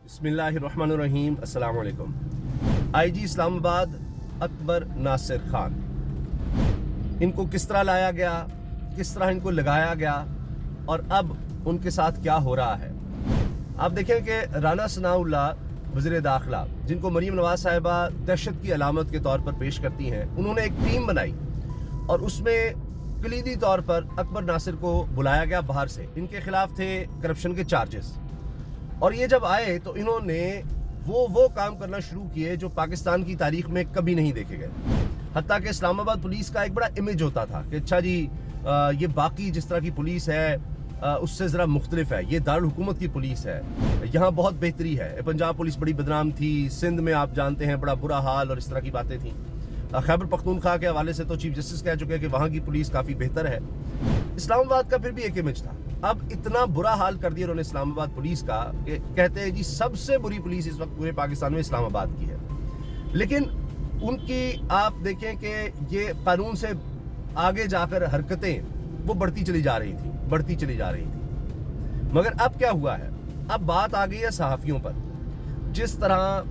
बिस्मिल्लाहिर्रहमानिर्रहीम। अस्सलाम वालेकुम। आईजी इस्लामाबाद अकबर नासिर खान, इनको किस तरह लाया गया, किस तरह इनको लगाया गया और अब उनके साथ क्या हो रहा है। आप देखें कि राना सनाउल्लाह वज़ीर दाखिला, जिनको मरीम नवाज साहिबा दहशत की अलामत के तौर पर पेश करती हैं, उन्होंने एक टीम बनाई और उसमें कलीदी तौर पर अकबर नासिर को बुलाया गया बाहर से। इनके खिलाफ थे करप्शन के चार्जेस और ये जब आए तो इन्होंने वो काम करना शुरू किए जो पाकिस्तान की तारीख में कभी नहीं देखे गए। हत्ता कि इस्लामाबाद पुलिस का एक बड़ा इमेज होता था कि अच्छा जी ये बाकी जिस तरह की पुलिस है उससे ज़रा मुख्तलिफ है, ये दारुल हुकूमत की पुलिस है, यहाँ बहुत बेहतरी है। पंजाब पुलिस बड़ी बदनाम थी, सिंध में आप जानते हैं बड़ा बुरा हाल और इस तरह की बातें थी। खैबर पख्तूनख्वा के हवाले से तो चीफ जस्टिस कह चुके हैं कि वहाँ की पुलिस काफ़ी बेहतर है। इस्लामाबाद का फिर भी एक इमेज था। अब इतना बुरा हाल कर दिया उन्होंने इस्लामाबाद पुलिस का कि कहते हैं जी सबसे बुरी पुलिस इस वक्त पूरे पाकिस्तान में इस्लामाबाद की है। लेकिन उनकी आप देखें कि ये कानून से आगे जाकर हरकतें वो बढ़ती चली जा रही थी। मगर अब क्या हुआ है, अब बात आ गई है सहाफ़ियों पर। जिस तरह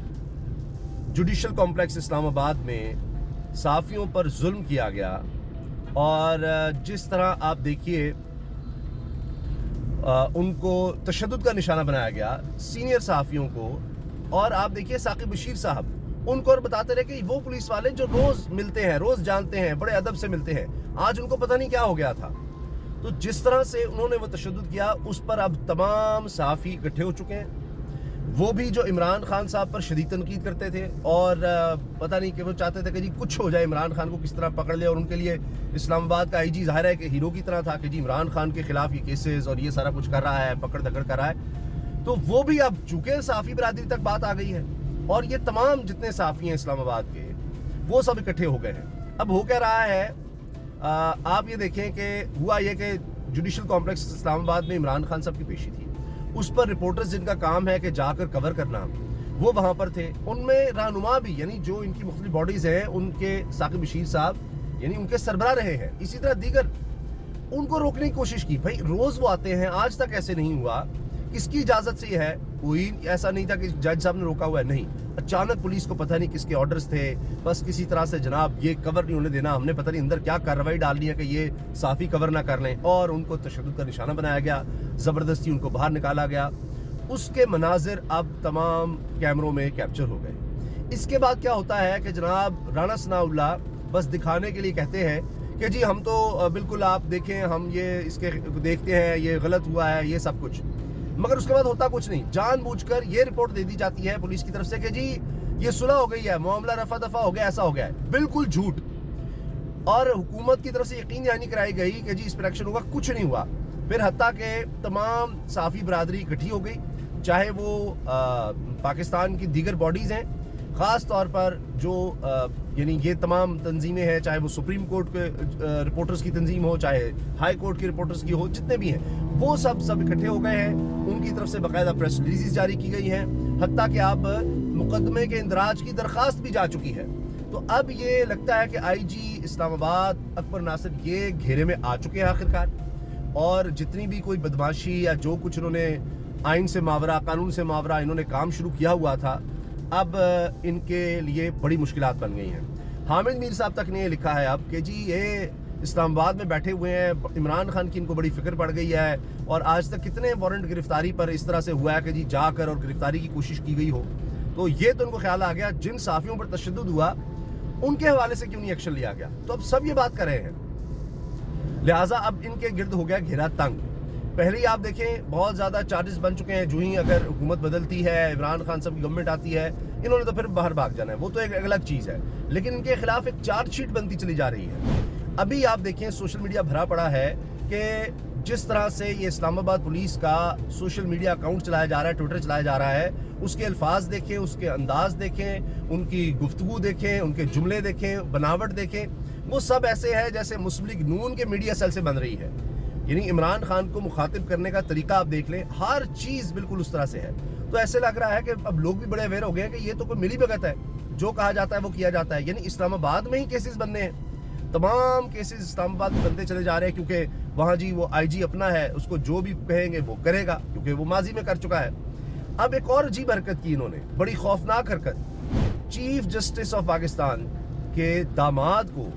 जुडिशल कॉम्प्लेक्स इस्लामाबाद में सहाफ़ियों पर जुल्म किया गया और जिस तरह आप देखिए उनको तशद्दुद का निशाना बनाया गया सीनियर सहाफ़ियों को। और आप देखिए साकिब बशीर साहब उनको और बताते रहे कि वो पुलिस वाले जो रोज़ मिलते हैं, रोज़ जानते हैं, बड़े अदब से मिलते हैं, आज उनको पता नहीं क्या हो गया था। तो जिस तरह से उन्होंने वो तशद्दुद किया उस पर अब तमाम सहाफ़ी इकट्ठे हो चुके हैं। वो भी जो इमरान खान साहब पर शदीद तनकीद करते थे और पता नहीं कि वो चाहते थे कि जी कुछ हो जाए, इमरान खान को किस तरह पकड़ ले। और उनके लिए इस्लामाबाद का आईजी ज़ाहिर है कि हीरो की तरह था कि जी इमरान खान के खिलाफ ये केसेस और ये सारा कुछ कर रहा है, पकड़ दकड़ कर रहा है। तो वो भी अब चूँकि सहाफ़ी बरादरी तक बात आ गई है और ये तमाम जितने सहाफ़ी हैं इस्लामाबाद के वो सब इकट्ठे हो गए हैं। अब हो क्या रहा है, आप ये देखें कि हुआ ये कि जुडिशल कॉम्प्लेक्स इस्लामाबाद में इमरान खान साहब की पेशी थी। उस पर रिपोर्टर्स जिनका काम है कि जाकर कवर करना, वो वहाँ पर थे। उनमें रहनुमा भी यानी जो इनकी मुख्तलिफ बॉडीज़ हैं उनके साकिब बशीर साहब यानी उनके सरबराह रहे हैं। इसी तरह दीगर उनको रोकने की कोशिश की। भाई रोज़ वो आते हैं, आज तक ऐसे नहीं हुआ। किसकी इजाज़त से ये है? कोई ऐसा नहीं था कि जज साहब ने रोका हुआ है, नहीं। अचानक पुलिस को पता नहीं किसके ऑर्डर्स थे, बस किसी तरह से जनाब ये कवर नहीं होने देना, हमने पता नहीं अंदर क्या कार्रवाई डालनी है कि ये साफ़ी कवर ना कर लें। और उनको तशद्दुद का निशाना बनाया गया, ज़बरदस्ती उनको बाहर निकाला गया। उसके मनाजिर अब तमाम कैमरों में कैप्चर हो गए। इसके बाद क्या होता है कि जनाब राना सनाउल्लाह बस दिखाने के लिए कहते हैं कि जी हम तो बिल्कुल आप देखें, हम ये इसके देखते हैं, ये गलत हुआ है, ये सब कुछ। मगर उसके बाद होता कुछ नहीं। जानबूझकर ये रिपोर्ट दे दी जाती है पुलिस की तरफ से कि जी ये सुलह हो गई है, मामला रफा दफा हो गया, ऐसा हो गया है। बिल्कुल झूठ। और हुकूमत की तरफ से यकीन दहानी कराई गई कि जी इस पर एक्शन होगा, कुछ नहीं हुआ। फिर हत्ता के तमाम सहाफ़ी बरादरी इकट्ठी हो गई, चाहे वो पाकिस्तान की दीगर बॉडीज़ हैं, ख़ास तौर पर जो यानी ये तमाम तंजीमें हैं, चाहे वो सुप्रीम कोर्ट के रिपोर्टर्स की तंजीम हो, चाहे हाई कोर्ट के रिपोर्टर्स की हो, जितने भी हैं वो सब इकट्ठे हो गए हैं। उनकी तरफ से बाकायदा प्रेस रिलीज़ जारी की गई हैं, हत्ता कि अब मुकदमे के इंदराज की दरख्वास्त भी जा चुकी है। तो अब ये लगता है कि आईजी इस्लामाबाद अकबर नासिर ये घेरे में आ चुके हैं आखिरकार। और जितनी भी कोई बदमाशी या जो कुछ उन्होंने आइन से मावरा, कानून से मावरा इन्होंने काम शुरू किया हुआ था, अब इनके लिए बड़ी मुश्किलात बन गई हैं। हामिद मीर साहब तक ने ये लिखा है अब कि जी ये इस्लामाबाद में बैठे हुए हैं, इमरान खान की इनको बड़ी फिक्र पड़ गई है और आज तक कितने वारंट गिरफ्तारी पर इस तरह से हुआ है कि जी जाकर और गिरफ्तारी की कोशिश की गई हो। तो ये तो उनको ख्याल आ गया जिन साफियों पर तशद्दुद हुआ उनके हवाले से क्यों नहीं एक्शन लिया गया। तो अब सब ये बात कर रहे हैं, लिहाजा अब इनके गिर्द हो गया घेरा तंग। पहले ही आप देखें बहुत ज़्यादा चार्जेस बन चुके हैं। जो ही अगर हुकूमत बदलती है, इमरान खान साहब की गवर्नमेंट आती है, इन्होंने तो फिर बाहर भाग जाना है, वो तो एक अलग चीज़ है। लेकिन इनके खिलाफ एक चार्जशीट बनती चली जा रही है। अभी आप देखें सोशल मीडिया भरा पड़ा है कि जिस तरह से ये इस्लामाबाद पुलिस का सोशल मीडिया अकाउंट चलाया जा रहा है, ट्विटर चलाया जा रहा है, उसके अल्फाज देखें, उसके अंदाज देखें, उनकी गुफ्तगू देखें, उनके जुमले देखें, बनावट देखें, वो सब ऐसे है जैसे मुस्लिम लीग नून के मीडिया सेल से बन रही है। यानी इमरान खान को मुखातिब करने का तरीका आप देख लें, हर चीज़ बिल्कुल उस तरह से है। तो ऐसे लग रहा है कि अब लोग भी बड़े अवेयर हो गए हैं कि ये तो कोई मिली भगत है, जो कहा जाता है वो किया जाता है। यानी इस्लामाबाद में ही केसेस बनने हैं, तमाम केसेस इस्लामाबाद में बनते चले जा रहे हैं, क्योंकि वहाँ जी वो आईजी अपना है, उसको जो भी कहेंगे वो करेगा, क्योंकि वो माजी में कर चुका है। اب ایک اور عجیب حرکت کی انہوں نے, بڑی خوفناک حرکت. چیف جسٹس آف پاکستان کے داماد کو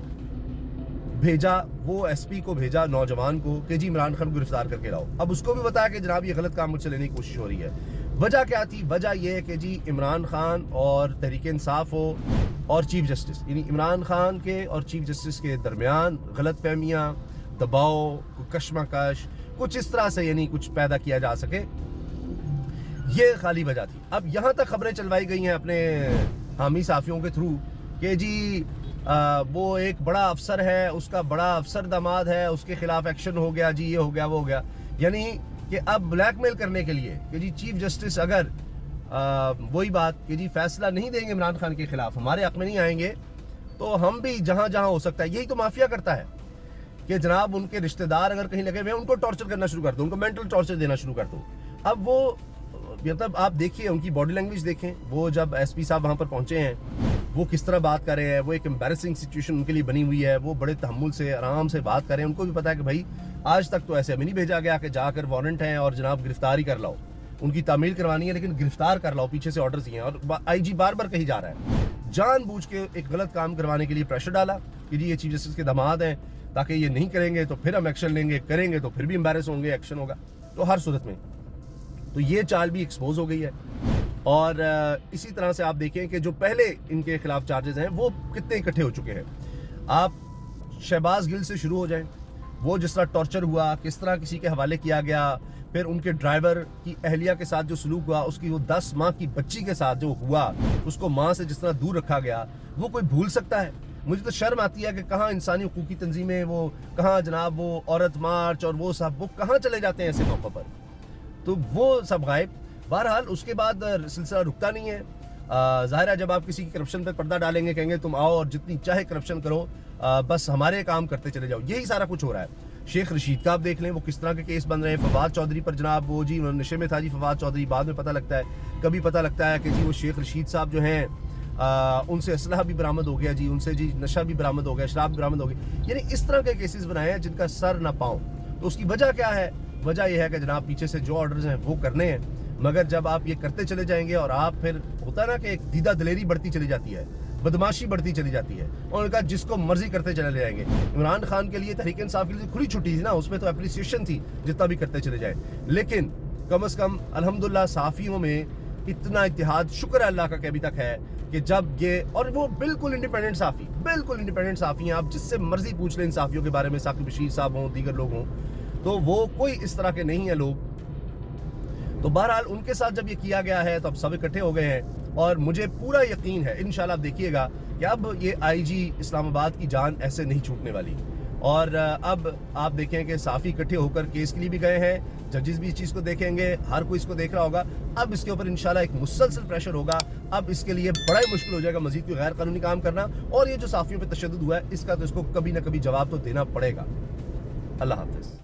بھیجا, وہ ایس پی کو بھیجا نوجوان کو کہ جی عمران خان کو گرفتار کر کے لاؤ. اب اس کو بھی بتایا کہ جناب یہ غلط کام مجھ سے لینے کی کوشش ہو رہی ہے. وجہ کیا تھی؟ وجہ یہ ہے کہ جی عمران خان اور تحریک انصاف ہو اور چیف جسٹس, یعنی عمران خان کے اور چیف جسٹس کے درمیان غلط فہمیاں, دباؤ, کشمکش, کچھ اس طرح سے یعنی کچھ پیدا کیا جا سکے, یہ خالی وجہ تھی. اب یہاں تک خبریں چلوائی گئی ہیں اپنے حامی صحافیوں کے تھرو کہ جی وہ ایک بڑا افسر ہے, اس کا بڑا افسر داماد ہے, اس کے خلاف ایکشن ہو گیا, جی یہ ہو گیا, وہ ہو گیا. یعنی کہ اب بلیک میل کرنے کے لیے کہ جی چیف جسٹس اگر وہی بات کہ جی فیصلہ نہیں دیں گے عمران خان کے خلاف, ہمارے حق میں نہیں آئیں گے, تو ہم بھی جہاں جہاں ہو سکتا ہے. یہی تو مافیا کرتا ہے کہ جناب ان کے رشتہ دار اگر کہیں لگے ہوئے ہیں ان کو ٹارچر کرنا شروع کر دو, ان کو مینٹل ٹارچر دینا شروع کر دو. اب وہ مطلب آپ دیکھیے ان کی باڈی لینگویج دیکھیں, وہ جب ایس پی صاحب وہاں پر پہنچے ہیں وہ کس طرح بات کر رہے ہیں. وہ ایک امبیرسنگ سچویشن ان کے لیے بنی ہوئی ہے, وہ بڑے تحمل سے آرام سے بات کر رہے ہیں. ان کو بھی پتا ہے کہ بھائی آج تک تو ایسے ہمیں نہیں بھیجا گیا کہ جا کر وارنٹ ہیں اور جناب گرفتاری کر لاؤ, ان کی تعمیل کروانی ہے لیکن گرفتار کر لاؤ, پیچھے سے آرڈرز ہیں. اور آئی جی بار بار کہی جا رہا ہے, جان بوجھ کے ایک غلط کام کروانے کے لیے پریشر ڈالا کہ جی یہ چیف جسٹس کے داماد ہیں, تاکہ یہ نہیں کریں گے تو پھر ہم ایکشن لیں گے, کریں گے تو پھر بھی امبیرس ہوں گے, ایکشن ہوگا. تو ہر صورت میں تو یہ چال بھی ایکسپوز ہو گئی ہے. اور اسی طرح سے آپ دیکھیں کہ جو پہلے ان کے خلاف چارجز ہیں وہ کتنے اکٹھے ہو چکے ہیں. آپ شہباز گل سے شروع ہو جائیں, وہ جس طرح ٹارچر ہوا, کس طرح کسی کے حوالے کیا گیا, پھر ان کے ڈرائیور کی اہلیہ کے ساتھ جو سلوک ہوا, اس کی وہ 10 ماہ کی بچی کے ساتھ جو ہوا, اس کو ماں سے جس طرح دور رکھا گیا, وہ کوئی بھول سکتا ہے؟ مجھے تو شرم آتی ہے کہ کہاں انسانی حقوقی تنظیمیں, وہ کہاں جناب وہ عورت مارچ اور وہ سب, وہ کہاں چلے جاتے ہیں ایسے موقع پر, تو وہ سب غائب. بہرحال اس کے بعد سلسلہ رکتا نہیں ہے. ظاہر ہے جب آپ کسی کی کرپشن پہ پردہ ڈالیں گے, کہیں گے تم آؤ اور جتنی چاہے کرپشن کرو, بس ہمارے کام کرتے چلے جاؤ. یہی سارا کچھ ہو رہا ہے. شیخ رشید کا آپ دیکھ لیں وہ کس طرح کے کیس بن رہے ہیں. فواد چودھری پر جناب وہ جی نشے میں تھا جی فواد چودھری, بعد میں پتہ لگتا ہے, کبھی پتہ لگتا ہے کہ جی وہ شیخ رشید صاحب جو ہیں ان سے اسلحہ بھی برآمد ہو گیا, جی ان سے جی نشہ بھی برآمد ہو گیا, شراب بھی برآمد ہو گئی. یعنی اس طرح کے کیسز بنائے ہیں جن کا سر نہ پاؤں. تو اس کی وجہ کیا ہے؟ وجہ یہ ہے کہ جناب پیچھے سے جو آرڈرز ہیں وہ کرنے ہیں, مگر جب آپ یہ کرتے چلے جائیں گے اور آپ پھر ہوتا ہے نا کہ ایک دیدہ دلیری بڑھتی چلی جاتی ہے, بدماشی بڑھتی چلی جاتی ہے, اور ان کا جس کو مرضی کرتے چلے جائیں گے. عمران خان کے لیے تحریک انصاف کے لیے کھلی چھٹی تھی نا, اس میں تو اپریسیشن تھی جتنا بھی کرتے چلے جائیں, لیکن کم از کم الحمدللہ صحافیوں میں اتنا اتحاد شکر ہے اللہ کا کہ ابھی تک ہے کہ جب یہ, اور وہ بالکل انڈیپینڈنٹ صحافی, بالکل انڈیپینڈنٹ صحافی ہیں, آپ جس سے مرضی پوچھ لیں ان صحافیوں کے بارے میں, ثاقب بشیر صاحب ہوں, دیگر لوگ ہوں, تو وہ کوئی اس طرح کے نہیں ہیں لوگ. تو بہرحال ان کے ساتھ جب یہ کیا گیا ہے تو اب سب اکٹھے ہو گئے ہیں, اور مجھے پورا یقین ہے انشاءاللہ آپ دیکھیے گا کہ اب یہ آئی جی اسلام آباد کی جان ایسے نہیں چھوٹنے والی. اور اب آپ دیکھیں کہ صحافی اکٹھے ہو کر کیس کے لیے بھی گئے ہیں, ججز بھی اس چیز کو دیکھیں گے, ہر کوئی اس کو دیکھ رہا ہوگا. اب اس کے اوپر انشاءاللہ ایک مسلسل پریشر ہوگا. اب اس کے لیے بڑا ہی مشکل ہو جائے گا مزید کوئی غیر قانونی کام کرنا, اور یہ جو صحافیوں پہ تشدد ہوا ہے اس کا تو اس کو کبھی نہ کبھی جواب تو دینا پڑے گا. اللہ حافظ.